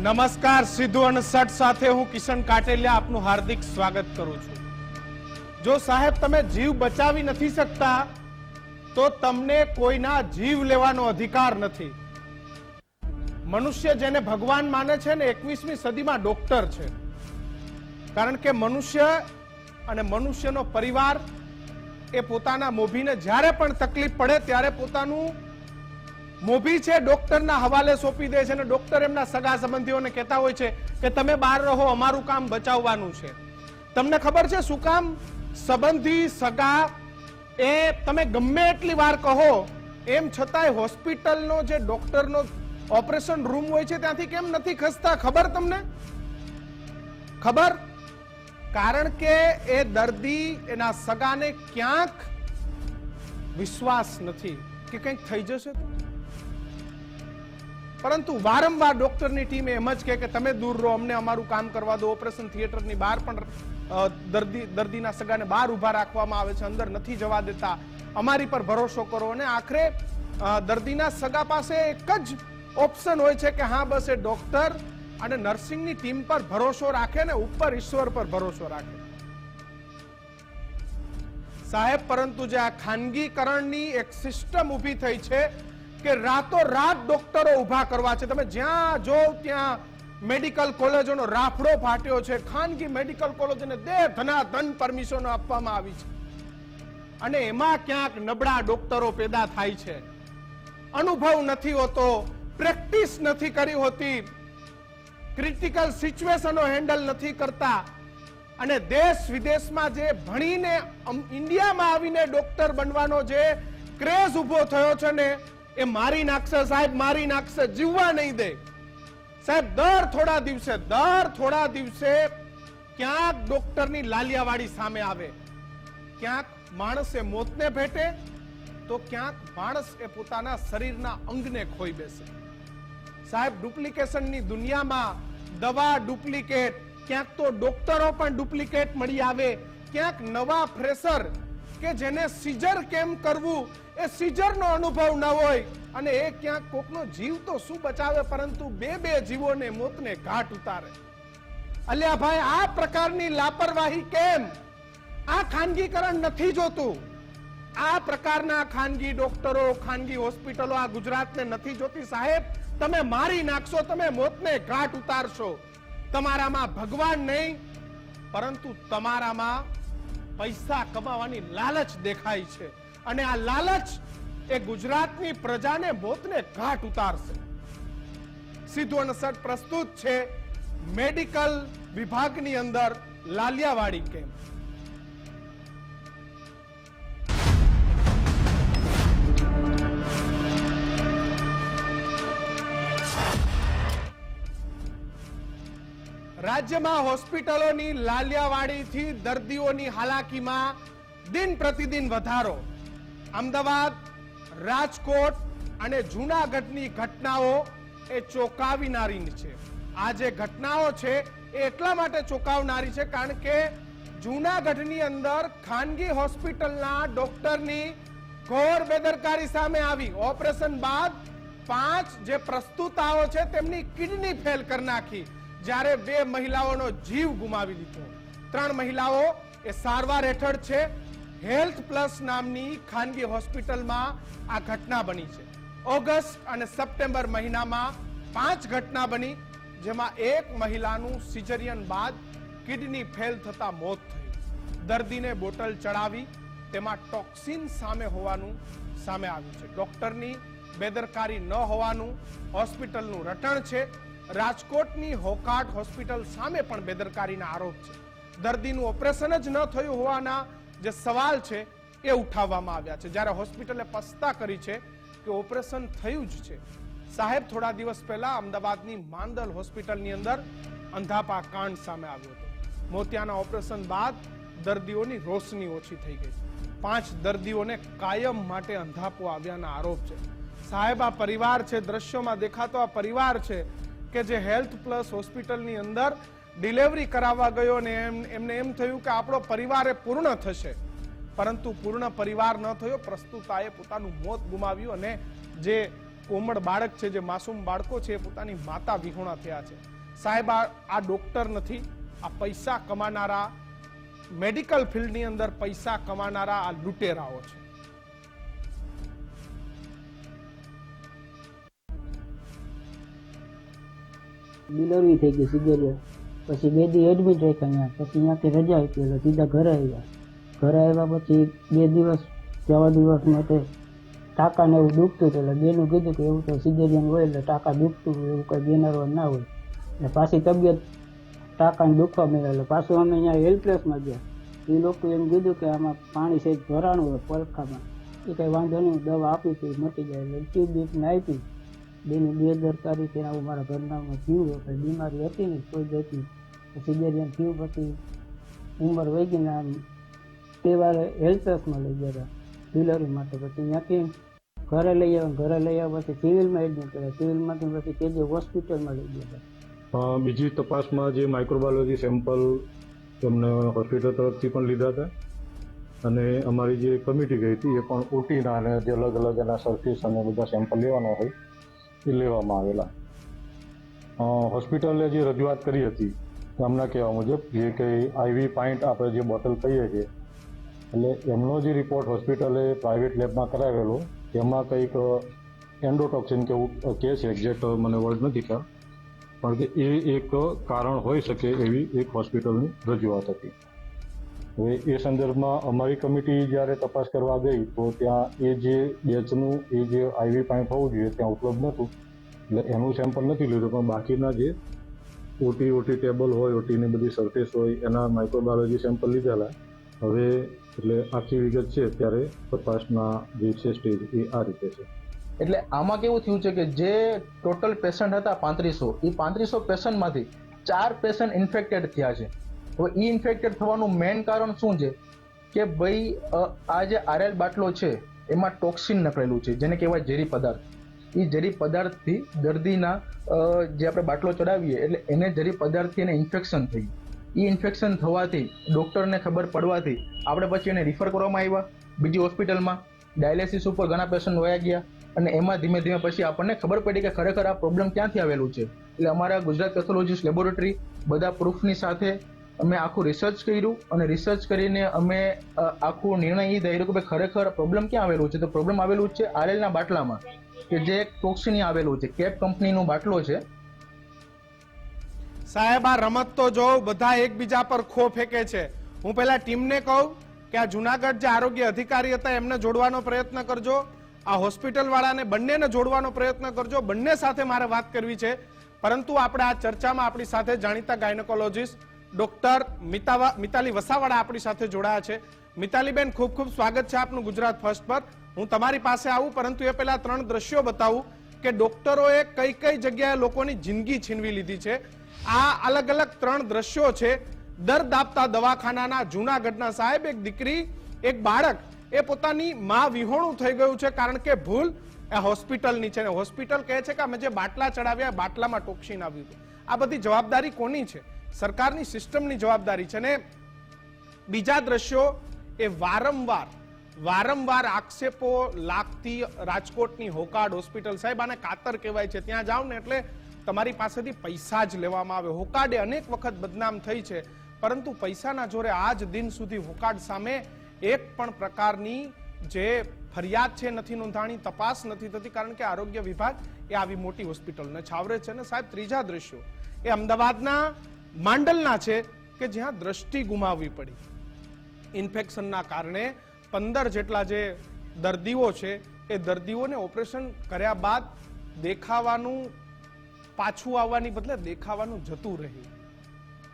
નમસ્કાર, સીધું અને સટ સાથે હું કિશન કાટેલિયા આપનું હાર્દિક સ્વાગત કરું છું। જો સાહેબ તમે જીવ બચાવી નથી શકતા તો તમને કોઈના જીવ લેવાનો અધિકાર નથી। મનુષ્ય જેને ભગવાન માને છે ને 21મી સદીમાં ડોક્ટર છે, કારણ કે મનુષ્ય અને મનુષ્યનો પરિવાર એ પોતાના મોભીને જ્યારે પણ તકલીફ પડે ત્યારે પોતાનું મોભી છે ડોક્ટરના હવાલે સોંપી દે છે અને ડોક્ટર એમના સગા સંબંધીઓને કહેતા હોય છે કે તમે બહાર રહો, અમારું કામ બચાવવાનું છે। તમને ખબર છે શું કામ? સંબંધી સગા એ તમે ગમે એટલી વાર કહો એમ છતાંય હોસ્પિટલનો જે ડોક્ટરનો ઓપરેશન રૂમ હોય છે ત્યાંથી કેમ નથી ખસતા? ખબર તમને? ખબર? કારણ કે એ દર્દી એના સગાને ક્યાંક વિશ્વાસ નથી કે કંઈક થઈ જશે તો। પરંતુ વારંવાર ડોક્ટરની ટીમ એમ જ કહે કે તમે દૂર રહો, અમને અમારું કામ કરવા દો। ઓપરેશન થિયેટરની બહાર પણ દર્દીના સગાને બહાર ઉભા રાખવામાં આવે છે, અંદર નથી જવા દેતા। અમારી પર ભરોસો કરો। અને આખરે દર્દીના સગા પાસે એક જ ઓપ્શન હોય છે કે હા બસ એ ડોક્ટર અને નર્સિંગની ટીમ પર ભરોસો રાખે ને ઉપર ઈશ્વર પર ભરોસો રાખે। સાહેબ, પરંતુ જે આ ખાનગીકરણની એક સિસ્ટમ ઊભી થઈ છે કે રાતોરાત ડોક્ટરો ઉભા કરવા છે। તમે જ્યાં જો ત્યાં મેડિકલ કોલેજોનો રાફડો ફાટ્યો છે। ખાનગી મેડિકલ કોલેજોને ધનાધન પરમિશનો આપવામાં આવી છે અને એમાં ક્યાંક નબળા ડોક્ટરો પેદા થાય છે। અનુભવ નથી હોતો, પ્રેક્ટિસ નથી કરી હોતી, ક્રિટિકલ સિચ્યુએશનો હેન્ડલ નથી કરતા અને દેશ વિદેશમાં જે ભણીને ઇન્ડિયામાં આવીને ડોક્ટર બનવાનો જે ક્રેઝ ઉભો થયો છે ને એ મારી નાખશે સાહેબ, મારી નાખશે, જીવવા નહીં દે સાહેબ। દર થોડા દિવસે ક્યાંક ડોક્ટરની લાલિયાવાડી સામે આવે, ક્યાંક માણસ એ મોતને ભેટે તો ક્યાંક માણસ એ પોતાના શરીરના અંગને ખોઈ બેસે। સાહેબ, ડુપ્લિકેશનની દુનિયામાં દવા ડુપ્લિકેટ, ક્યાંક તો ડોક્ટરો પણ ડુપ્લિકેટ મળી આવે, ક્યાંક નવા ફ્રેશર કે જેને સીઝર કેમ કરવું એ સીઝરનો અનુભવ ન હોય અને એ ક્યાંક કોકનો જીવ તો શું બચાવે પરંતુ બે જીવોને મોતને ઘાટ ઉતારે। અલ્યા ભાઈ, આ પ્રકારની લાપરવાહી કેમ? આ ખાનગીકરણ નથી જોતું। આ પ્રકારના ખાનગી ડોક્ટરો, ખાનગી હોસ્પિટલો આ ગુજરાતને નથી જોતી સાહેબ। તમે મારી નાખશો, તમે મોતને ઘાટ ઉતારશો। તમારામાં ભગવાન નહીં પરંતુ તમારામાં પૈસા કમાવાની લાલચ દેખાય છે અને આ લાલચ એ ગુજરાતની પ્રજાને મોતને ઘાટ ઉતારશે। સીધું અને સટ પ્રસ્તુત છે મેડિકલ વિભાગની અંદર લાલિયાવાડી કેમ્પ। રાજ્યમાં હોસ્પિટલોની લાલિયાવાડીથી દર્દીઓની હાલાકીમાં દિન પ્રતિદિન વધારો। અમદાવાદ, રાજકોટ અને જૂનાગઢની ઘટનાઓ એ ચોંકાવનારી છે। આ જે ઘટનાઓ છે એ એટલા માટે ચોંકાવનારી છે કારણ કે જૂનાગઢની અંદર ખાનગી હોસ્પિટલના ડોક્ટરની ઘોર બેદરકારી સામે આવી। ઓપરેશન બાદ 5 જે પ્રસ્તુતાઓ છે તેમની કિડની ફેલ કરી નાખી, જ્યારે 2 મહિલાઓનો જીવ ગુમાવી લીધો। 3 મહિલાઓ એ સારવાર હેઠળ છે। હેલ્થ પ્લસ નામની ખાનગી હોસ્પિટલમાં આ ઘટના બની છે। ઓગસ્ટ અને સપ્ટેમ્બર મહિનામાં 5 ઘટના બની, જેમાં 1 મહિલાનું સિઝેરિયન બાદ કિડની ફેલ થતા મોત થઈ। દર્દીને બોટલ ચડાવી તેમાં ટોક્સિન સામે હોવાનું સામે આવ્યું છે। ડોક્ટરની બેદરકારી ન હોવાનું હોસ્પિટલનું રટણ છે। રાજકોટની હોકાટ હોસ્પિટલ સામે પણ બેદરકારીના આરોપ છે। દર્દીનું ઓપરેશન જ ન થયું હોવાના જે સવાલ છે એ ઉઠાવવામાં આવ્યા છે, જ્યારે હોસ્પિટલે પસ્તા કરી છે કે ઓપરેશન થયું જ છે। સાહેબ, થોડા દિવસ પહેલા અમદાવાદની માંદલ હોસ્પિટલની અંદર અંધાપા કાંડ સામે આવ્યો હતો। મોતિયાના ઓપરેશન બાદ દર્દીઓની રોશની ઓછી થઈ ગઈ। 5 દર્દીઓને કાયમ માટે અંધાપો આવ્યાના આરોપ છે। સાહેબ, આ પરિવાર છે, દ્રશ્યોમાં દેખાતો આ પરિવાર છે કે જે હેલ્થ પ્લસ હોસ્પિટલની અંદર ડિલિવરી કરાવવા ગયો ને એમને એમ થયું કે આપણો પરિવાર એ પૂર્ણ થશે, પરંતુ પૂર્ણ પરિવાર ન થયો। પ્રસ્તુતાએ પોતાનું મોત ગુમાવ્યું અને જે કોમળ બાળક છે, જે માસૂમ બાળકો છે, એ પોતાની માતા વિહોણા થયા છે. સાહેબ, આ ડોક્ટર નથી, આ પૈસા કમાનારા, મેડિકલ ફિલ્ડની અંદર પૈસા કમાનારા આ લૂંટેરાઓ છે. ડિલિવરી થઈ ગઈ સિઝેરિયન, પછી 2 દી એડમિટ રાખ્યા, પછી ત્યાંથી રજા આપી એટલે સીધા ઘરે આવ્યા. ઘરે આવ્યા પછી 2 દિવસ જવા દિવસ માટે ટાંકાને એવું દુખતું હતું, એટલે બેનું કીધું કે એવું તો સિઝેરિયન હોય એટલે ટાંકા દુખતું હોય, એવું કંઈ બેનરવાનું ના હોય. એટલે પાછી તબિયત ટાંકાને દુખવા મળ્યા, એટલે પાછું અમે અહીંયા હેલ્પલેસમાં ગયા. એ લોકો એમ કીધું કે આમાં પાણી સહેજ ભરાણું હોય પડખામાં, એ કંઈ વાંધો નહીં, દવા આપી હતી મટી જાય. એટલે ટ્યુબ બીપને આપી, બેની બેદરકારીથી આવું મારા ઘરનામાં થયું. કંઈ બીમારી હતી નહીં કોઈ જાતની. સિઝેરિયન થયું પછી ઉંમર વહી ગઈને આમ તહેવારે હેલ્પલેસમાં લઈ ગયા ડિલિવરી માટે. પછી ત્યાંથી ઘરે લઈ આવ્યા, ઘરે લઈ આવ્યા પછી સિવિલમાં એડમિટ કર્યા, સિવિલમાંથી પછી કેજે હોસ્પિટલમાં લઈ ગયા. બીજી તપાસમાં જે માઇક્રોબાયોલોજી સેમ્પલ અમને હોસ્પિટલ તરફથી પણ લીધા હતા, અને અમારી જે કમિટી ગઈ હતી એ પણ ઓટીના અને જે અલગ અલગ એના સરફેસ અને બધા સેમ્પલ લેવાના હોય એ લેવામાં આવેલા. હોસ્પિટલે જે રજૂઆત કરી હતી એમના કહેવા મુજબ જે કંઈ IV પાઇન્ટ આપણે જે બોટલ કહીએ છીએ, એટલે એમનો જે રિપોર્ટ હોસ્પિટલે પ્રાઇવેટ લેબમાં કરાવેલો એમાં કંઈક એન્ડોટોક્સિન કે એવું કહે છે, એક્ઝેક્ટ મને વર્ડ નથી ખ્યાલ, પણ કે એ એક કારણ હોઈ શકે એવી એક હોસ્પિટલની રજૂઆત હતી. હવે એ સંદર્ભમાં અમારી કમિટી જ્યારે તપાસ કરવા ગઈ તો ત્યાં એ જે બેચનું એ જે IV પાઇન્ટ હોવું જોઈએ ત્યાં ઉપલબ્ધ નહોતું, એટલે એનું સેમ્પલ નથી લીધું. પણ બાકીના જે ઓટી ટેબલ હોય, ઓટીની બધી સરફેસ હોય, એના માઇક્રોબાયોલોજી સેમ્પલ લીધેલા. હવે એટલે આખી વિગત છે ત્યારે તપાસના જે છે સ્ટેજ એ આ રીતે છે. એટલે આમાં કેવું થયું છે કે જે ટોટલ પેશન્ટ હતા 3500, એ 3500 પેશન્ટમાંથી 4 પેશન્ટ ઇન્ફેક્ટેડ થયા છે. હવે એ ઇન્ફેક્ટેડ થવાનું મેઇન કારણ શું છે કે ભાઈ આ જે RL બાટલો છે એમાં ટોક્સિન નકળેલું છે, જેને કહેવાય ઝેરી પદાર્થ. એ ઝેરી પદાર્થથી દર્દીના જે આપણે બાટલો ચડાવીએ એટલે એને ઝેરી પદાર્થથી એને ઇન્ફેક્શન થઈ. એ ઇન્ફેક્શન થવાથી ડૉક્ટરને ખબર પડવાથી આપણે પછી એને રિફર કરવામાં આવ્યા બીજી હોસ્પિટલમાં. ડાયાલિસિસ ઉપર ઘણા પેશન્ટ વયા ગયા, અને એમાં ધીમે ધીમે પછી આપણને ખબર પડી કે ખરેખર આ પ્રોબ્લેમ ક્યાંથી આવેલું છે. એટલે અમારા ગુજરાત પેથોલોજીસ્ટ લેબોરેટરી બધા પ્રૂફની સાથે અમે આખું રિસર્ચ કર્યું, અને રિસર્ચ કરીને અમે આખું નિર્ણય એ થયેલો કે ભાઈ ખરેખર પ્રોબ્લેમ ક્યાં આવેલું છે. તો પ્રોબ્લેમ આવેલું છે RLના બાટલામાં, કે જે ટોક્સિન આવેલું છે. કેપ કંપનીનો બાટલો છે. સાહેબ, આ રમત તો જો બધા એકબીજા પર ખો ફેંકે છે. હું પહેલા ટીમને કહું કે આ જુનાગઢ જે આરોગ્ય અધિકારી હતા એમને જોડવાનો પ્રયત્ન કરજો, આ હોસ્પિટલ વાળાને બંનેને જોડવાનો પ્રયત્ન કરજો. બંને સાથે મારે વાત કરવી છે, પરંતુ આપણે આ ચર્ચામાં આપણી સાથે જાણીતા ગાયનેકોલોજીસ્ટ ડોક્ટર મિતાલી વસાવાડા આપણી સાથે જોડાયા છે. મિતાલીબેન, ખૂબ ખૂબ સ્વાગત છે આપનું ગુજરાત ફર્સ્ટ પર. હું તમારી પાસે આવું, પરંતુ એ પહેલા 3 દ્રશ્યો બતાવું કે ડોક્ટરોએ કઈ કઈ જગ્યાએ લોકોની જિંદગી છીનવી લીધી છે. આ અલગ અલગ 3 દ્રશ્યો છે દર્દ આપતા દવાખાનાના જૂનાગઢના. સાહેબ, એક દીકરી, એક બાળક એ પોતાની માં વિહોણું થઈ ગયું છે, કારણ કે ભૂલ એ હોસ્પિટલની છે. હોસ્પિટલ કહે છે કે અમે જે બાટલા ચડાવ્યા બાટલામાં ટોક્સિન આવ્યું હતું. આ બધી જવાબદારી કોની છે? સરકારની સિસ્ટમની જવાબદારી છે. ને બીજા દ્રશ્યો એ વારંવાર આક્ષેપો લાગતી રાજકોટની હોકાડ હોસ્પિટલ. સાહેબ, આને કાતર કહેવાય છે. ત્યાં જાઓ ને એટલે તમારી પાસેથી પૈસા જ લેવામાં આવે. હોકાડે અનેક વખત બદનામ થઈ છે, પરંતુ પૈસાના જોરે આજ દિન સુધી હોકાડ સામે એક પણ પ્રકારની જે ફરિયાદ છે નથી નોંધાણી, તપાસ નથી થતી, કારણ કે આરોગ્ય વિભાગ એ આવી મોટી હોસ્પિટલને છાવરે છે. ને સાહેબ, ત્રીજા દ્રશ્યો એ અમદાવાદના માંડલના છે કે જ્યાં દ્રષ્ટિ ગુમાવવી પડી ઇન્ફેક્શનના કારણે. 15 જેટલા જે દર્દીઓ છે એ દર્દીઓને ઓપરેશન કર્યા બાદ દેખાવાનું પાછું આવવાની બદલે દેખાવાનું જતું રહ્યું.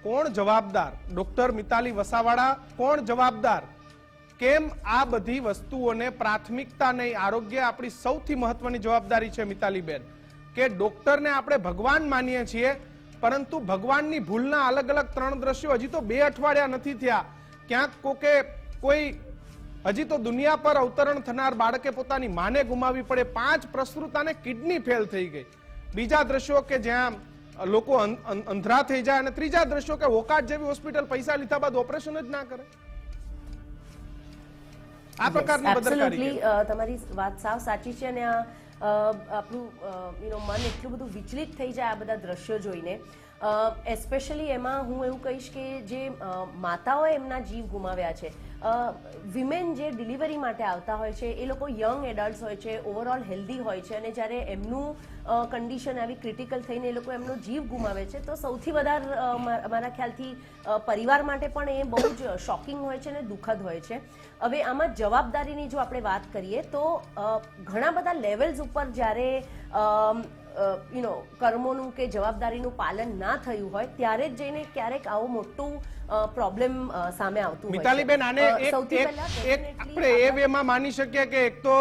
કોણ જવાબદાર? ડોક્ટર મિતાલી વસાવાડા, કોણ જવાબદાર? કેમ આ બધી વસ્તુઓને પ્રાથમિકતા નહીં? આરોગ્ય આપણી સૌથી મહત્વની જવાબદારી છે મિતાલીબેન, કે ડોક્ટરને આપણે ભગવાન માનીએ છીએ, પરંતુ ભગવાનની ભૂલના અલગ અલગ 3 દ્રશ્યો હજી તો 2 અઠવાડિયા નથી થયા. ક્યાંક કોઈ હજી તો દુનિયા પર અવતરણ થનાર બાળકે પોતાની માને ગુમાવી પડે. 5 પ્રસૂતાને કિડની ફેલ થઈ ગઈ. બીજા દ્રશ્યો કે જ્યાં લોકો અંધરા થઈ જાય, અને ત્રીજા દ્રશ્યો કે વોકાટ જેવી હોસ્પિટલ પૈસા લીધા બાદ ઓપરેશન જ ના કરે. આ પ્રકારની બદરકારી. તમારી વાત સાવ સાચી છે, અને આપણું મન એટલું બધું વિચલિત થઈ જાય આ બધા દ્રશ્યો જોઈને. એસ્પેશિયલી એમાં હું એવું કહીશ કે જે માતાઓએ એમના જીવ ગુમાવ્યા છે, વિમેન જે ડિલિવરી માટે આવતા હોય છે એ લોકો યંગ એડલ્ટ્સ હોય છે, ઓવરઓલ હેલ્ધી હોય છે, અને જ્યારે એમનું કન્ડિશન આવી ક્રિટિકલ થઈને એ લોકો એમનો જીવ ગુમાવે છે તો સૌથી વધારે મારા ખ્યાલથી પરિવાર માટે પણ એ બહુ જ શોકિંગ હોય છે અને દુઃખદ હોય છે. હવે આમાં જવાબદારીની જો આપણે વાત કરીએ તો ઘણા બધા લેવલ્સ ઉપર જ્યારે કર્મોનું કે જવાબદારીનું પાલન ના થયું હોય ત્યારે જ જઈને ક્યારેક આવું મોટું પ્રોબ્લેમ સામે આવતું હોય છે. મિતાલીબેન, આને સૌથી એક પહેલા એક આપણે એ વેમાં માની શકીએ કે એક તો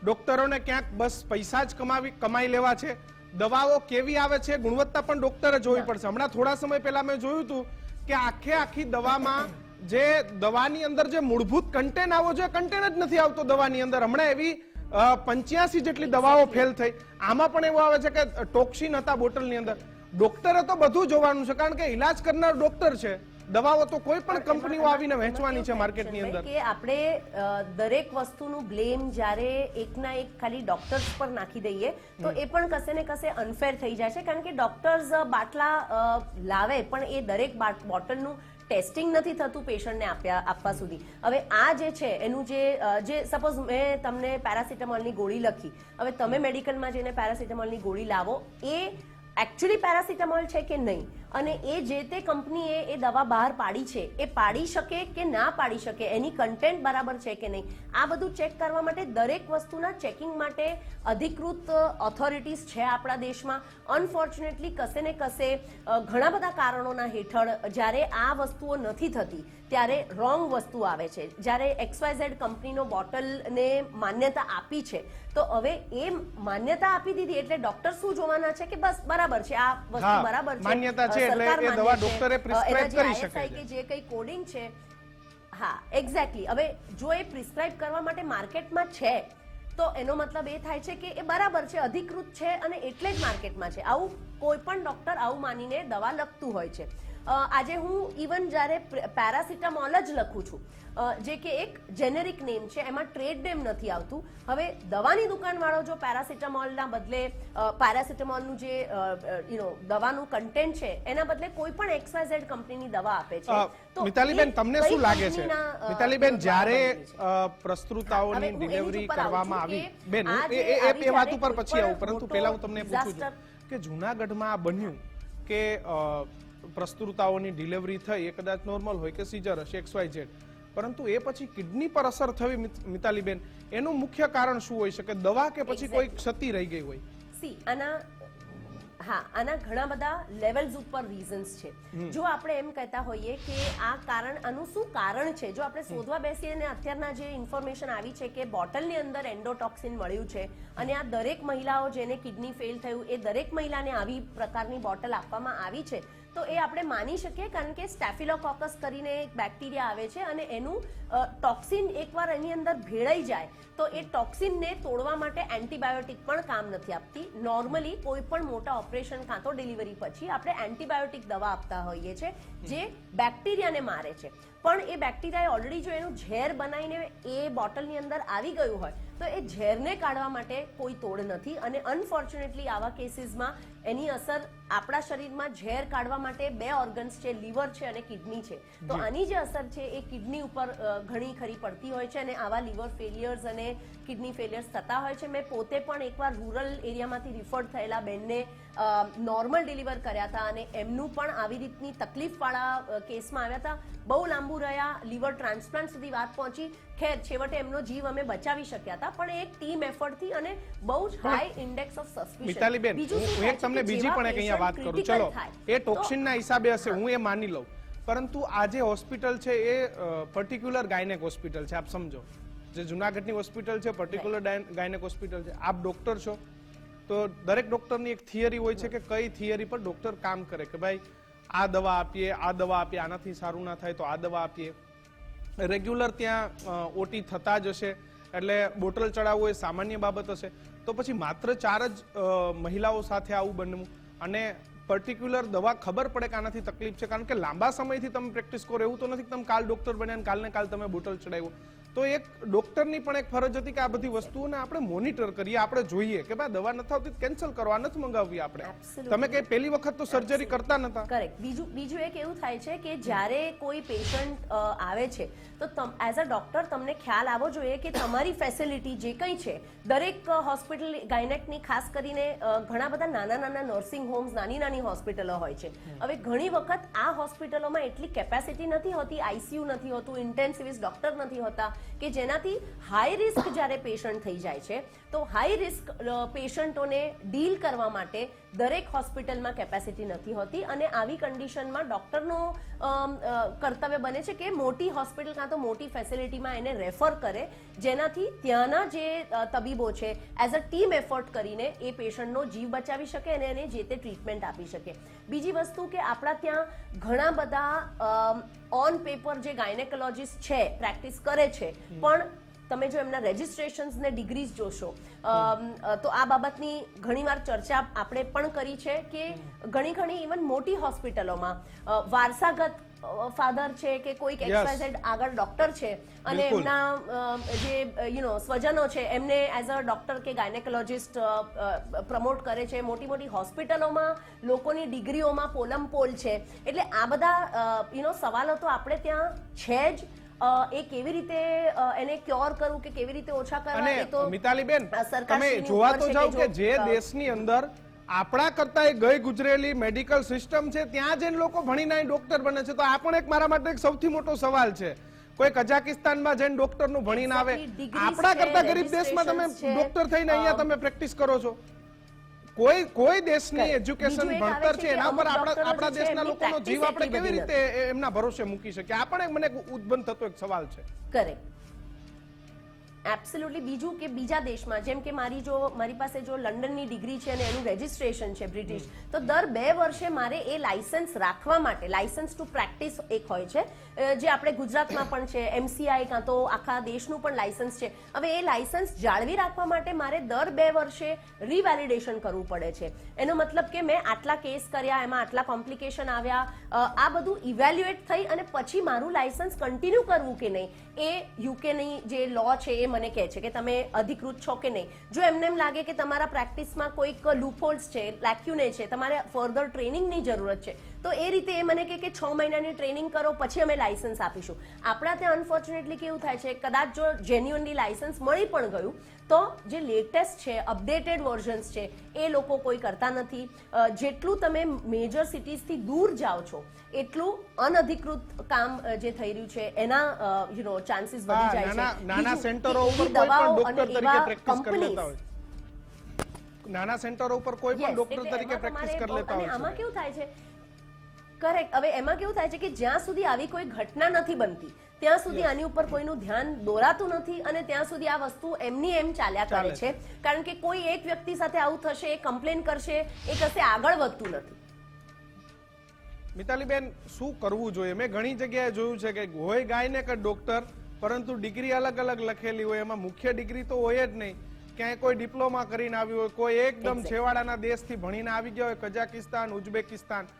ડોક્ટરોને ક્યાંક બસ પૈસા જ કમાઈ લેવા છે, દવાઓ કેવી આવે છે ગુણવત્તા પણ ડોક્ટરે જોવી પડશે. હમણાં થોડા સમય પહેલા મેં જોયું હતું કે આખી દવામાં જે દવાની અંદર જે મૂળભૂત કન્ટેન્ટ આવવો જોઈએ કન્ટેન્ટ જ નથી આવતો દવાની અંદર. હમણાં એવી 85 જેટલી દવાઓ ફેલ થઈ. આમાં પણ એવું આવે છે કે ટોક્સિન હતા બોટલની અંદર. ડોક્ટરે તો બધું જોવાનું છે કારણ કે ઇલાજ કરનાર ડોક્ટર છે, દવાઓ તો કોઈ પણ કંપનીઓ આવીને વેચવાની છે માર્કેટની અંદર. કે આપણે દરેક વસ્તુનું બ્લેમ જ્યારે એકના એક ખાલી ડોક્ટર્સ પર નાખી દઈએ તો એ પણ કશે ને કશે અનફેર થઈ જાય છે, કારણ કે ડોક્ટર્સ બાટલા લાવે પણ એ દરેક બોટલનું ટેસ્ટિંગ નથી થતું પેશન્ટને આપવા સુધી. હવે આ જે છે એનું જે સપોઝ મેં તમને પેરાસિટામોલની ગોળી લખી, હવે તમે મેડિકલમાં જઈને પેરાસિટામોલની ગોળી લાવો, એ એકચ્યુઅલી પેરાસિટામોલ છે કે નહીં, અને એ જે તે કંપનીએ એ દવા બહાર પાડી છે એ પાડી શકે કે ના પાડી શકે, એની કન્ટેન્ટ બરાબર છે કે નહીં, આ બધું ચેક કરવા માટે દરેક વસ્તુના ચેકિંગ માટે અધિકૃત ઓથોરિટીઝ છે આપણા દેશમાં. અનફોર્ચ્યુનેટલી કશે ને કશે ઘણા બધા કારણોના હેઠળ જ્યારે આ વસ્તુઓ નથી થતી ત્યારે રોંગ વસ્તુ આવે છે. જ્યારે XYZ કંપનીનો બોટલને માન્યતા આપી છે તો હવે એ માન્યતા આપી દીધી એટલે ડોક્ટર શું જોવાના છે કે બસ બરાબર છે, આ વસ્તુ બરાબર છે, માન્યતા છે એટલે એ દવા ડોક્ટરે પ્રિસ્ક્રાઇબ કરી શકે કે જે કઈ કોડિંગ છે. હા, એક્ઝેક્ટલી. હવે જો એ પ્રિસ્ક્રાઇબ કરવા માટે માર્કેટમાં છે તો એનો મતલબ એ થાય છે કે એ બરાબર છે, અધિકૃત છે અને એટલે જ માર્કેટમાં છે. આવું કોઈ પણ ડોક્ટર આવું માનીને દવા લખતું હોય છે. આજે હું ઇવન જ્યારે પેરાસિટામોલ જ લખું છું, જે કે એક જેનેરિક નેમ છે, એમાં ટ્રેડ નેમ નથી આવતું. હવે દવાની દુકાનવાળો જો પેરાસિટામોલના બદલે પેરાસિટામોલનું જે દવાનું કન્ટેન્ટ છે એના બદલે કોઈ પણ XYZ કંપનીની દવા આપે છે તો મિતાલીબેન, તમને શું લાગે છે મિતાલીબેન, જ્યારે પ્રસ્તુતાઓની ડિલિવરી કરવામાં આવી, બેન એ વાત ઉપર પછી આવું, પરંતુ પહેલા હું તમને પૂછું છું કે જૂનાગઢમાં આ બન્યું કે પ્રસ્તુતાઓની ડિલિવરી થઈ, એ કદાચ નોર્મલ હોય કે સીઝર હશે XYZ, પરંતુ એ પછી કિડની પર અસર થવી મિતાલીબેન, એનું મુખ્ય કારણ શું હોઈ શકે? દવા કે પછી કોઈ ક્ષતિ રહી ગઈ હોય? સી આના ઘણા બધા લેવલ્સ ઉપર રીઝન્સ છે. જો આપણે એમ કહેતા હોઈએ કે આનું શું કારણ છે, જો આપણે શોધવા બેસીએ અને અત્યારના જે ઇન્ફોર્મેશન આવી છે કે બોટલની અંદર એન્ડોટોક્સિન મળ્યું છે અને આ દરેક મહિલાઓ જેને કિડની ફેલ થયું એ દરેક મહિલાને આવી પ્રકારની બોટલ આપવામાં આવી છે, તો એ આપણે માની શકીએ કારણ કે સ્ટેફિલોકોકસ કરીને એક બેક્ટેરિયા આવે છે અને એનું ટોક્સિન એકવાર એની અંદર ભેળાઈ જાય તો એ ટોક્સિનને તોડવા માટે એન્ટીબાયોટિક પણ કામ નથી આપતી. નોર્મલી કોઈ પણ મોટા ઓપરેશન કાં તો ડિલિવરી પછી આપણે એન્ટીબાયોટિક દવા આપતા હોઈએ છીએ જે બેક્ટેરિયાને મારે છે, પણ એ બેક્ટેરિયાએ ઓલરેડી જો એનું ઝેર બનાવીને એ બોટલની અંદર આવી ગયું હોય તો એ ઝેરને કાઢવા માટે કોઈ તોડ નથી. અને અનફોર્ચ્યુનેટલી આવા કેસીસમાં એની અસર આપણા શરીરમાં ઝેર કાઢવા માટે બે ઓર્ગન્સ છે, લીવર છે અને કિડની છે, તો આની જે અસર છે એ કિડની ઉપર ઘણી ખરી પડતી હોય છે અને આવા લીવર ફેલિયર્સ અને કિડની ફેલિયર્સ થતા હોય છે. મેં પોતે પણ એકવાર રૂરલ એરિયામાંથી રિફર્ડ થયેલા બેનને નોર્મલ ડિલિવર કર્યા હતા અને એમનું પણ આવી રીતની તકલીફવાળા કેસમાં આવ્યા હતા, બહુ લાંબુ રહ્યા, લીવર ટ્રાન્સપ્લાન્ટ સુધી વાત પહોંચી. ખેર છેવટે એમનો જીવ અમે બચાવી શક્યા હતા, પણ એક ટીમ એફર્ટથી અને બહુ જ હાઈ ઇન્ડેક્સ ઓફ સસ્પિશન. મિતાલીબેન, હું એક તમને બીજી પણ એક અહીંયા વાત કરું, ચલો એ ટોક્સિનના હિસાબે હશે, હું એ માની લઉં, પરંતુ આ જે હોસ્પિટલ છે એ પર્ટિક્યુલર ગાયનેક હોસ્પિટલ છે. આપ સમજો, જે જુનાગઢની હોસ્પિટલ છે પર્ટિક્યુલર ગાયનેક હોસ્પિટલ છે. આપ ડોક્ટર છો તો દરેક ડોક્ટરની એક થિયરી હોય છે કે કઈ થિયરી પર ડોક્ટર કામ કરે, કે ભાઈ આ દવા આપીએ, આ દવા આપીએ, આનાથી સારું ના થાય તો આ દવા આપીએ. રેગ્યુલર ત્યાં ઓટી થતા જ હશે એટલે બોટલ ચડાવવું એ સામાન્ય બાબત હશે. તો પછી માત્ર 4 જ મહિલાઓ સાથે આવું બનવું અને પર્ટિક્યુલર દવા ખબર પડે કે આનાથી તકલીફ છે, કારણ કે લાંબા સમયથી તમે પ્રેક્ટિસ કરો, એવું તો નથી કે તમે કાલ ડોક્ટર બન્યા અને કાલને કાલ તમે બોટલ ચડાવ્યો. તો એક ડોક્ટરની પણ એક ફરજ હતી કે આ બધી વસ્તુઓને આપણે મોનિટર કરીએ, આપણે જોઈએ કે ભાઈ દવા નથી આવતી કેન્સલ કરો, આ નથી મંગાવવી આપણે. Absolutely. તમે કઈ પહેલી વખત તો સર્જરી કરતા નતા. કરેક્ટ. બીજું એક એવું થાય છે કે જ્યારે કોઈ પેશન્ટ આવે છે તો એઝ અ ડોક્ટર તમને ખ્યાલ આવવો જોઈએ કે તમારી ફેસિલિટી જે કંઈ છે, દરેક હોસ્પિટલ ગાયનેકની ખાસ કરીને ઘણા બધા નાના નર્સિંગ હોમ્સ, નાની હોસ્પિટલો હોય છે. હવે ઘણી વખત આ હોસ્પિટલોમાં એટલી કેપેસિટી નથી હોતી, આઈસીયુ નથી હોતું, ઇન્ટેન્સિવિસ્ટ ડોક્ટર નથી હોતા કે જેનાથી હાઈ રિસ્ક જ્યારે પેશન્ટ થઈ જાય છે તો હાઈ રિસ્ક પેશન્ટોને ડીલ કરવા માટે દરેક હોસ્પિટલમાં કેપેસિટી નથી હોતી અને આવી કન્ડિશનમાં ડોક્ટરનું કર્તવ્ય બને છે કે મોટી હોસ્પિટલ કાં તો મોટી ફેસિલિટીમાં એને રેફર કરે, જેનાથી ત્યાંના જે તબીબો છે એઝ અ ટીમ એફર્ટ કરીને એ પેશન્ટનો જીવ બચાવી શકે અને એને જે તે ટ્રીટમેન્ટ આપી શકે. બીજી વસ્તુ કે આપણા ત્યાં ઘણા બધા ઓન પેપર જે ગાયનેકોલોજીસ્ટ છે પ્રેક્ટિસ કરે છે, પણ તમે જો એમના રેજિસ્ટ્રેશન્સ ને ડિગ્રીઝ જોશો તો આ બાબતની ઘણીવાર ચર્ચા આપણે પણ કરી છે કે ઘણી ઇવન મોટી હોસ્પિટલોમાં વારસાગત ફાધર છે કે કોઈક XYZ આગળ ડોક્ટર છે અને એમના જે સ્વજનો છે એમને એઝ અ ડોક્ટર કે ગાયનેકોલોજીસ્ટ પ્રમોટ કરે છે. મોટી હોસ્પિટલોમાં લોકોની ડિગ્રીઓમાં પોલમપોલ છે. એટલે આ બધા સવાલો તો આપણે ત્યાં છે જ. એ કેવી રીતે એને ક્યોર કરવું કે કેવી રીતે ઓછા કરવા, એ તો મિતાલીબેન તમે જોવા તો જાવ કે જે દેશની અંદર આપણા કરતા ગઈ ગુજરેલી મેડિકલ સિસ્ટમ છે ત્યાં જઈને લોકો ભણીને ડોક્ટર બને છે, તો આ પણ એક મારા માટે એક સૌથી મોટો સવાલ છે. કોઈ કઝાકિસ્તાનમાં જઈને ડોક્ટરનું ભણીને આવે, આપણા કરતા ગરીબ દેશમાં તમે ડોક્ટર થઈને અહીંયા તમે પ્રેક્ટિસ કરો છો. કોઈ દેશની એજ્યુકેશન ભણતર છે એના પર આપણા દેશના લોકોનો જીવ આપણે કેવી રીતે એમના ભરોસે મૂકી શકીએ? આ પણ મને ઉદ્ભવ થતો એક સવાલ છે. કરેક્ટ. એબ્સોલ્યુટલી. બીજું કે બીજા દેશમાં જેમ કે મારી પાસે જો લંડનની ડિગ્રી છે અને એનું રજિસ્ટ્રેશન છે બ્રિટિશ, તો દર 2 વર્ષે મારે એ લાયસન્સ રાખવા માટે લાયસન્સ ટુ પ્રેક્ટિસ એક હોય છે, જે આપણે ગુજરાતમાં પણ છે, MCI કાં તો આખા દેશનું પણ લાયસન્સ છે. હવે એ લાયસન્સ જાળવી રાખવા માટે મારે દર 2 વર્ષે રિવેલિડેશન કરવું પડે છે. એનો મતલબ કે મેં આટલા કેસ કર્યા, એમાં આટલા કોમ્પ્લિકેશન આવ્યા, આ બધું ઇવેલ્યુએટ થઈ અને પછી મારું લાયસન્સ કન્ટિન્યુ કરવું કે નહીં, એ યુકેની જે લો છે એ મને કહે છે કે તમે અધિકૃત છો કે નહીં. જો એમને એમ લાગે કે તમારા પ્રેક્ટિસમાં કોઈક લૂપહોલ્સ છે, લેક્યુને છે, તમારે ફર્ધર ટ્રેનિંગની જરૂરત છે, તો એ રીતે એ મને કહે કે 6 મહિનાની ટ્રેનિંગ કરો પછી અમે લાયસન્સ આપીશું. આપણા ત્યાં અનફોર્ચ્યુનેટલી કેવું થાય છે, કદાચ જો જેન્યુઅનલી લાયસન્સ મળી પણ ગયું તો જે લેટેસ્ટ છે, અપડેટેડ વર્ઝન્સ છે, એ લોકો કોઈ કરતા નથી. જેટલું તમે મેજર સિટીઝથી દૂર જાઓ છો એટલું અનધિકૃત કામ જે થઈ રહ્યું છે એના ચાન્સીસ વધી જાય છે. નાના સેન્ટરો ઉપર કોઈ પણ ડોક્ટર તરીકે પ્રેક્ટિસ કરી લેતા હોય. નાના સેન્ટરો ઉપર કોઈ પણ ડોક્ટર તરીકે પ્રેક્ટિસ કરી લેતા હોય. આમાં કેવું થાય છે, કરેક્ટ. હવે એમાં કેવું થાય છે કે જ્યાં સુધી આવી કોઈ ઘટના નથી બનતી ત્યાં સુધી આની ઉપર કોઈનું ધ્યાન દોરાતું નથી અને ત્યાં સુધી આ વસ્તુ એમની એમ ચાલ્યા કરે છે. કારણ કે કોઈ એક વ્યક્તિ સાથે આવું થશે, એ કમ્પ્લેન કરશે, એ કશે આગળ વધતું નથી. મિતાલીબેન, શું કરવું જોઈએ? મેં ઘણી જગ્યાએ જોયું છે કે હોય ગાયનેક ડોક્ટર, પરંતુ ડિગ્રી અલગ લખેલી હોય, એમાં મુખ્ય ડિગ્રી તો હોય જ નહીં. ક્યાંય કોઈ ડિપ્લોમા કરીને આવ્યું હોય, કોઈ એકદમ છેવાડાના દેશથી ભણીને આવી ગયા હોય, કઝાકિસ્તાન, ઉઝબેકિસ્તાન.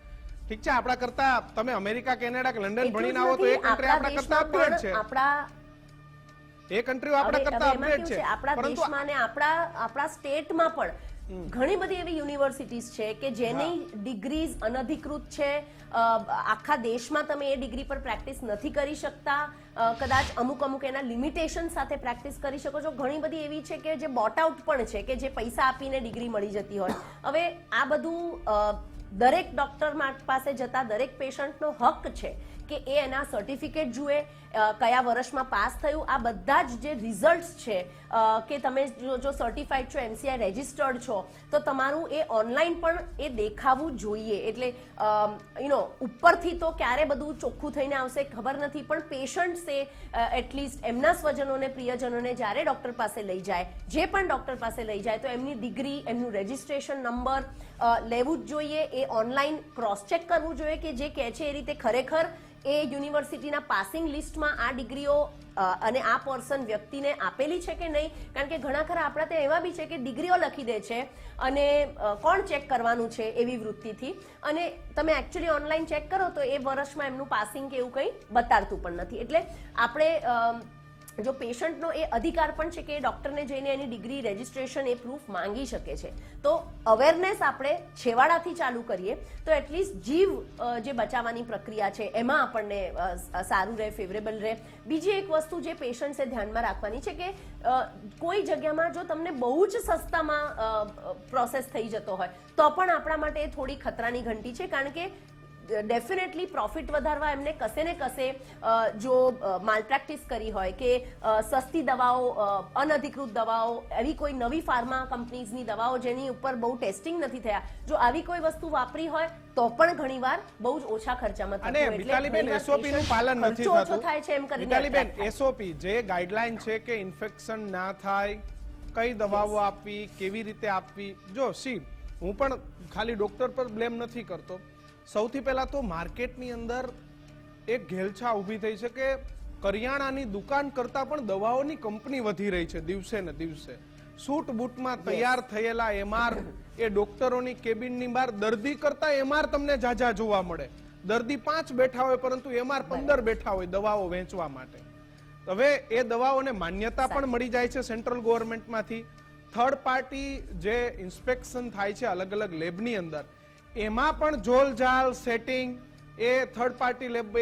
ઠીક છે, આપણા કરતા તમે અમેરિકા, કેનેડા કે લંડન ભણીને આવો તો એ કન્ટ્રી આપણા કરતા અપગ્રેડ છે. એ કન્ટ્રીઓ આપણા કરતા અપગ્રેડ છે. આપણા દેશમાં ને આપણા સ્ટેટમાં પણ ઘણી બધી એવી યુનિવર્સિટીઝ છે કે જેની ડિગ્રીઝ અનધિકૃત છે. આખા દેશમાં તમે એ ડિગ્રી પર પ્રેક્ટિસ નથી કરી શકતા. કદાચ અમુક એના લિમિટેશન સાથે પ્રેક્ટિસ કરી શકો છો. ઘણી બધી એવી છે કે જે બોટ આઉટ પણ છે કે જે પૈસા આપીને ડિગ્રી મળી જતી હોય. હવે આ બધું દરેક ડોક્ટર પાસે જતા દરેક પેશન્ટનો હક છે કે એ એના સર્ટિફિકેટ જુએ, કયા વર્ષમાં પાસ થયું, આ બધા જ જે રિઝલ્ટ્સ છે કે તમે જો સર્ટિફાઈડ છો, MCI રજિસ્ટર્ડ છો, તો તમારું એ ઓનલાઈન પણ એ દેખાવું જોઈએ. એટલે ઉપરથી તો ક્યારે બધું ચોખ્ખું થઈને આવશે ખબર નથી, પણ પેશન્ટ્સે એટલીસ્ટ એમના સ્વજનોને, પ્રિયજનોને જ્યારે ડોક્ટર પાસે લઈ જાય, જે પણ ડોક્ટર પાસે લઈ જાય, તો એમની ડિગ્રી, એમનું રજિસ્ટ્રેશન નંબર લેવું જ જોઈએ. એ ઓનલાઈન ક્રોસ ચેક કરવું જોઈએ કે જે કહે છે એ રીતે ખરેખર એ યુનિવર્સિટીના પાસિંગ લિસ્ટમાં આ ડિગ્રીઓ અને આ પર્સન વ્યક્તિને આપેલી છે કે નહીં. કારણ કે ઘણા ખરા આપણા ત્યાં એવા બી છે કે ડિગ્રીઓ લખી દે છે અને કોણ ચેક કરવાનું છે એવી વૃત્તિથી, અને તમે એકચ્યુઅલી ઓનલાઈન ચેક કરો તો એ વર્ષમાં એમનું પાસિંગ કે એવું કંઈ બતાડતું પણ નથી. એટલે આપણે જો પેશન્ટનો એ અધિકાર પણ છે કે ડોક્ટરને જઈને એની ડિગ્રી રજિસ્ટ્રેશન એ પ્રૂફ માંગી શકે છે. તો અવેરનેસ આપણે છેવાડાથી ચાલુ કરીએ તો એટલીસ્ટ જીવ જે બચાવવાની પ્રક્રિયા છે એમાં આપણને સારું રહે, ફેવરેબલ રહે. બીજી એક વસ્તુ જે પેશન્ટ્સે ધ્યાનમાં રાખવાની છે કે કોઈ જગ્યામાં જો તમને બહુ જ સસ્તામાં પ્રોસેસ થઈ જતો હોય તો પણ આપણા માટે થોડી ખતરાની ઘંટી છે, કારણ કે ડેફિનેટલી પ્રોફિટ વધારવા એમને કશે ને કશે જો માલપ્રેક્ટિસ કરી હોય કે સસ્તી દવાઓ, અનધિકૃત દવાઓ, એવી કોઈ નવી ફાર્મા કંપનીઝની દવાઓ જેની ઉપર બહુ ટેસ્ટિંગ નથી થયા, જો આવી કોઈ વસ્તુ વાપરી હોય તો પણ ઘણીવાર બહુ જ ઓછા ખર્ચામાં અને મિતાલીબેન એસઓપી નું પાલન નથી થતું. થાય છે એમ કરીને મિતાલીબેન એસઓપી જે ગાઈડલાઈન છે કે ઇન્ફેક્શન ના થાય, કઈ દવાઓ આપવી, કેવી રીતે આપવી, જો હું પણ ખાલી ડોક્ટર પર બ્લેમ નથી કરતો. સૌથી પહેલા તો માર્કેટની અંદર એક ઘેલછા ઊભી થઈ છે કે કરિયાણાની દુકાન કરતા પણ દવાઓની કંપની વધી રહી છે દિવસે ને દિવસે. સૂટ બૂટમાં તૈયાર થયેલા એમઆર એ ડોક્ટરોની કેબિનની બહાર દર્દી કરતા એમઆર તમને જાજા જોવા મળે. દર્દી 5 બેઠા હોય પરંતુ એમઆર 15 બેઠા હોય દવાઓ વેચવા માટે. હવે એ દવાઓને માન્યતા પણ મળી જાય છે સેન્ટ્રલ ગવર્મેન્ટમાંથી. થર્ડ પાર્ટી જે ઇન્સ્પેક્શન થાય છે અલગ અલગ લેબની અંદર, એમાં પણ જોલજાલ સેટિંગ, એ થર્ડ પાર્ટી લેબ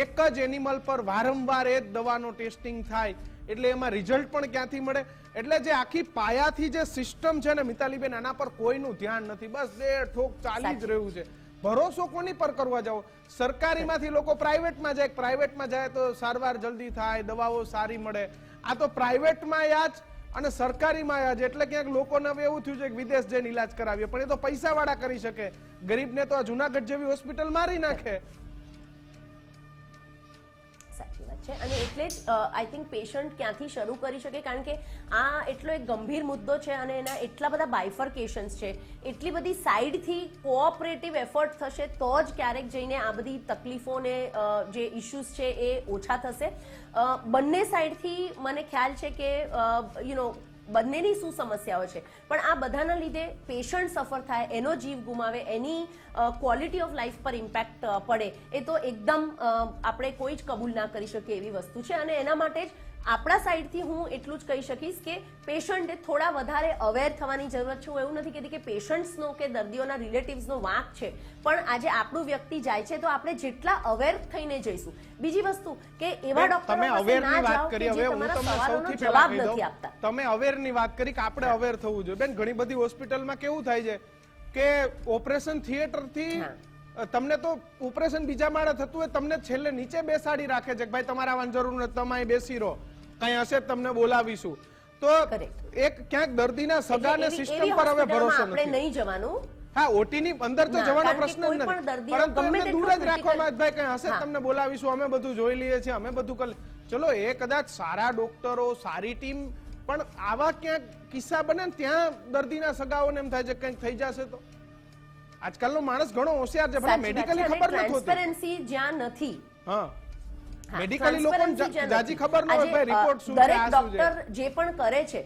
એક જ એનિમલ પર વારંવાર એ જ દવાનો ટેસ્ટિંગ થાય, એટલે એમાં રિઝલ્ટ પણ ક્યાંથી મળે. એટલે જે આખી પાયાથી જે સિસ્ટમ છે ને મિતાલીબેન, આના પર કોઈનું ધ્યાન નથી. બસ બે ઠોક ચાલી જ રહ્યું છે. ભરોસો કોની પર કરવા જાવ? સરકારીમાંથી લોકો પ્રાઇવેટમાં જાય, પ્રાઇવેટમાં જાય તો સારવાર જલ્દી થાય, દવાઓ સારી મળે. આ તો પ્રાઇવેટમાં યાજ અને સરકારીમાં યાજ, એટલે ક્યાંક લોકોને હવે એવું થયું છે કે વિદેશ જઈને ઈલાજ કરાવીએ, પણ એ તો પૈસા વાળા કરી શકે. ગરીબને તો આ જુનાગઢ જેવી હોસ્પિટલ મારી નાખે. સાચી વાત છે. અને એટલે જ આઈ થિંક પેશન્ટ ક્યાંથી શરૂ કરી શકે, કારણ કે આ એટલો એક ગંભીર મુદ્દો છે અને એના એટલા બધા બાયફર્કેશન્સ છે, એટલી બધી સાઈડથી કોઓપરેટિવ એફર્ટ થશે તો જ ક્યારેક જઈને આ બધી તકલીફોને જે ઇશ્યુઝ છે એ ઓછા થશે. બંને સાઈડથી મને ખ્યાલ છે કે બંનેની શું સમસ્યાઓ છે, પણ આ બધાના લીધે પેશન્ટ સફર થાય, એનો જીવ ગુમાવે, એની ક્વોલિટી ઓફ લાઈફ પર ઇમ્પેક્ટ પડે, એ તો એકદમ આપણે કોઈ જ કબૂલ ના કરી શકીએ એવી વસ્તુ છે. અને એના માટે જ આપણા સાઈડથી હું એટલું જ કહી શકીશ કે પેશન્ટે થોડા વધારે અવેર થવાની જરૂરત છે. હું એવું નથી કહેતી કે પેશન્ટ્સનો કે દર્દીઓના રિલેટિવ્સનો વાંક છે, પણ આજે આપણું વ્યક્તિ જાય છે તો આપણે જેટલા અવેર થઈને જઈશું. બીજી વસ્તુ કે એવા ડોક્ટરો તમે અવેરની વાત કરી, હવે હું તમને સૌથી પહેલા કહી દઉં, તમે અવેરની વાત કરી કે આપણે અવેર થવું જોઈએ. બેન, ઘણી બધી હોસ્પિટલમાં કેવું થાય છે કે ઓપરેશન થિયેટરથી તમને તો ઓપરેશન બીજા માળે થતું હોય, તમને છેલ્લે નીચે બેસાડી રાખે છે કે ભાઈ તમારે આવવાની જરૂર નથી, તમે બેસી રહો, કઈ હશે તમને બોલાવીશું. તો એક ક્યાંક દર્દીના સગાને સિસ્ટમ પર હવે ભરોસો નથી. આપણે નહીં જવાનું. હા, ઓટી ની અંદર તો જવાનો પ્રશ્ન જ નથી, પરંતુ એમને દૂર જ રાખવામાં ભાઈ કઈ હશે તમને બોલાવીશું, અમે બધું જોઈ લઈએ છીએ, અમે બધું કરી. ચલો, એ કદાચ સારા ડોક્ટરો, સારી ટીમ, પણ આવા ક્યાંક કિસ્સા બને ને ત્યાં દર્દીના સગાઓને એમ થાય છે કંઈક થઈ જશે તો. આજકાલનો માણસ ઘણો હોશિયાર છે, ભલે મેડિકલી ખબર નથી હોતી, ટ્રાન્સપરન્સી જ્યાં નથી. હા, મેડિકલી લોકોને જાજી ખબર ન હોય ભાઈ રિપોર્ટ શું છે, દરેક આ શું છે. ડોક્ટર જે પણ કરે છે,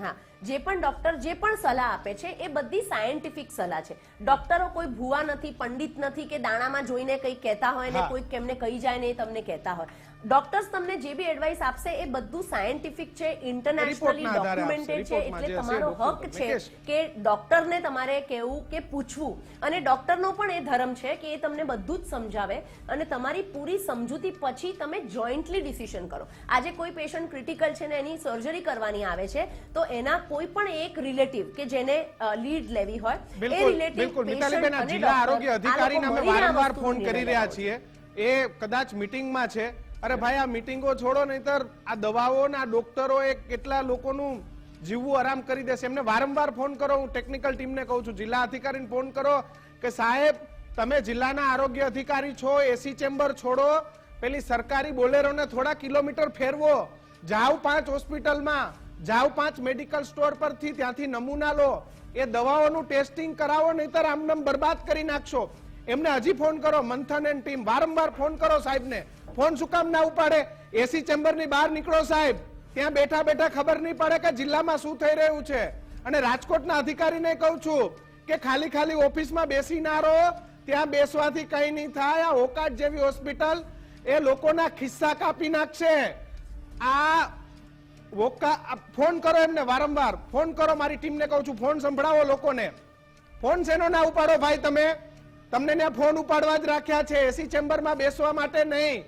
હા, જે પણ ડોક્ટર જે પણ સલાહ આપે છે એ બધી સાયન્ટિફિક સલાહ છે. ડોક્ટરો કોઈ ભૂવા નથી, પંડિત નથી કે દાણામાં જોઈને કંઈ કહેતા હોય ને કોઈ કેમને કહી જાય ને એ તમને કહેતા હોય. ડોક્ટર્સ તમને જે બી એડવાઇસ આપશે એ બધું સાયન્ટિફિક છે, ઇન્ટરનેશનલી ડોક્યુમેન્ટેડ છે. એટલે તમારો હક છે કે ડોક્ટરને તમારે કહેવું કે પૂછવું, અને ડોક્ટરનો પણ એ ધર્મ છે કે એ તમને બધું જ સમજાવે અને તમારી પૂરી સમજૂતી પછી તમે જોઈન્ટલી ડિસિઝન કરો. આજે કોઈ પેશન્ટ ક્રિટિકલ છે ને એની સર્જરી કરવાની આવે છે તો એના કોઈ પણ એક રિલેટિવ કે જેને લીડ લેવી હોય એ રિલેટિવ મિતાલીબેન, આ જિલ્લા આરોગ્ય અધિકારીને અમે વારંવાર ફોન કરી રહ્યા છીએ, એ કદાચ મીટિંગમાં છે. અરે ભાઈ, આ મીટિંગો છોડો, નહીતર આ દવાઓ ના ડોક્ટરો કેટલા લોકોનું જીવવું આરામ કરી દેશે. એમને વારંવાર ફોન કરો, હું ટેકનિકલ ટીમને કહું છું, જિલ્લા અધિકારીને ફોન કરો કે સાહેબ તમે જિલ્લાના આરોગ્ય અધિકારી છો, એસી ચેમ્બર છોડો, પેલી સરકારી બોલેરોને થોડા કિલોમીટર ફેરવો, જાઓ 5 હોસ્પિટલમાં, જાઓ 5 મેડિકલ સ્ટોર પરથી, ત્યાંથી નમૂના લો, એ દવાઓનું ટેસ્ટિંગ કરાવો, નહીતર આમનામ બરબાદ કરી નાખશો. એમને હજી ફોન કરો, મંથન એન્ડ ટીમ, વારંવાર ફોન કરો સાહેબને. ફોન શું કામ ના ઉપાડે? એસી ચેમ્બરની બહાર નીકળો સાહેબ, ત્યાં બેઠા બેઠા ખબર નહીં પડે કે જિલ્લામાં શું થઈ રહ્યું છે. અને રાજકોટના અધિકારીને કહું છું કે ખાલી ખાલી ઓફિસમાં બેસી ના રહો, ત્યાં બેસવાથી કઈ નહીં થાય. આ ઓકાટ જેવી હોસ્પિટલ એ લોકોના ખિસ્સા કાપી નાખશે. આ ફોન કરો એમને, વારંવાર ફોન કરો. મારી ટીમને કહું છું, ફોન સંભળાવો લોકોને. ફોન શેનો ના ઉપાડો ભાઈ? તમને ત્યાં ફોન ઉપાડવા જ રાખ્યા છે, એસી ચેમ્બરમાં બેસવા માટે નહીં.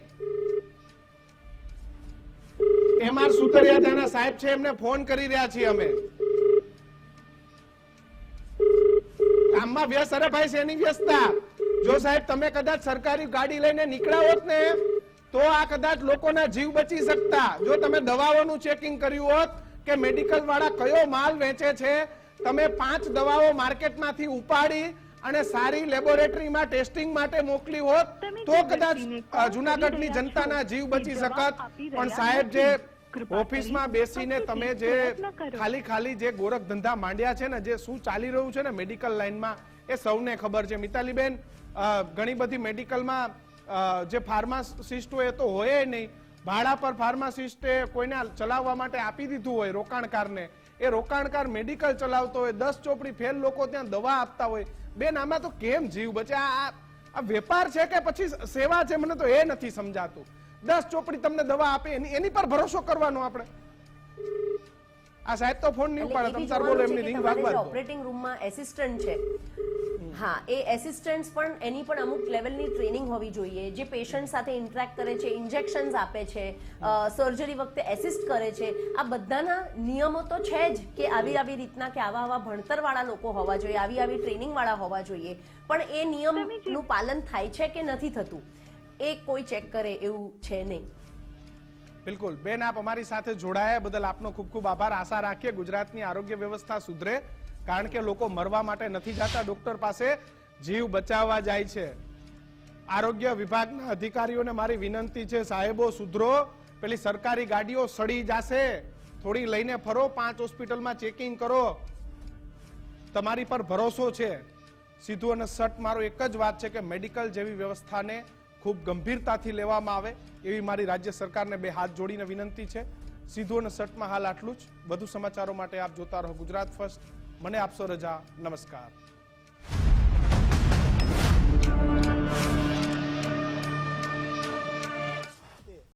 એમઆર સુતરિયાના સાહેબ છે, એમને ફોન કરી રહ્યા છીએ અમે. કામમાં વ્યસ્ત. અરે ભાઈ શેની વ્યસ્તતા? જો સાહેબ તમે કદાચ સરકારી ગાડી લઈને નીકળ્યા હોત ને તો આ કદાચ લોકોના જીવ બચી શકતા. જો તમે દવાઓનું ચેકિંગ કર્યું હોત કે મેડિકલ વાળા કયો માલ વેચે છે, તમે 5 દવાઓ માર્કેટમાંથી ઉપાડી અને સારી લેબોરેટરીમાં ટેસ્ટિંગ માટે મોકલી હોત તો કદાચ જુનાગઢની જનતાના જીવ બચી શકત. પણ સાહેબ જે ઓફિસમાં બેસીને તમે જે ખાલી જે ગોરખ ધંધા માંડ્યા છે ને, જે શું ચાલી રહ્યું છે ને મેડિકલ લાઈનમાં, એ સૌને ખબર છે. મિતાલીબેન, ઘણી બધી મેડિકલમાં જે ફાર્માસિસ્ટ હોય એ તો હોય નહીં, ભાડા પર ફાર્માસિસ્ટે કોઈને ચલાવવા માટે આપી દીધું હોય રોકાણકારને. એ રોકાણકાર મેડિકલ ચલાવતો હોય, 10 ચોપડી ફેલ લોકો ત્યાં દવા આપતા હોય. બેન, આમાં તો કેમ જીવ બચે? આ વેપાર છે કે પછી સેવા છે? મને તો એ નથી સમજાતું. 10 ચોપડી તમને દવા આપે એની પર ભરોસો કરવાનો આપણે? આ સાહેબ તો ફોન નહીં ઉપાડે. તમે તાર બોલો, એમની રિંગ વાગવા દો. ઓપરેટિંગ રૂમમાં એસિસ્ટન્ટ છે, હા, એ એસિસ્ટન્ટ્સ પણ એની પણ અમુક લેવલની ટ્રેનિંગ હોવી જોઈએ. જે પેશન્ટ સાથે ઇન્ટરેક્ટ કરે છે, ઇન્જેક્શન્સ આપે છે, સર્જરી વખતે એસિસ્ટ કરે છે, આ બધાના નિયમો તો છે જ કે આવી રીતના કે આવા ભણતરવાળા લોકો હોવા જોઈએ, આવી ટ્રેનિંગ વાળા હોવા જોઈએ. પણ એ નિયમનું પાલન થાય છે કે નથી થતું એ કોઈ ચેક કરે એવું છે નહીં. બિલકુલ બેન, આપ અમારી સાથે જોડાયા બદલ આપનો ખૂબ ખૂબ આભાર. આશા રાખીએ ગુજરાતની આરોગ્ય વ્યવસ્થા સુધરે, કારણ કે લોકો મરવા માટે નથી જતા ડોક્ટર પાસે, જીવ બચાવવા જાય છે. આરોગ્ય વિભાગના અધિકારીઓને મારી વિનંતી છે, સાહેબો સુધરો. પેલી સરકારી ગાડીઓ સડી જશે, થોડી લઈને ફરો, 5 હોસ્પિટલમાં ચેકિંગ કરો. તમારી પર ભરોસો છે. સીધું અને સટ મારો એક જ વાત છે કે મેડિકલ જેવી વ્યવસ્થાને ખૂબ ગંભીરતાથી લેવામાં આવે એવી મારી રાજ્ય સરકારને 2 હાથ જોડીને વિનંતી છે. સીધું અને સટમાં હાલ આટલું જ. વધુ સમાચારો માટે આપ જોતા રહો ગુજરાત ફર્સ્ટ. મને આપશો રજા. નમસ્કાર.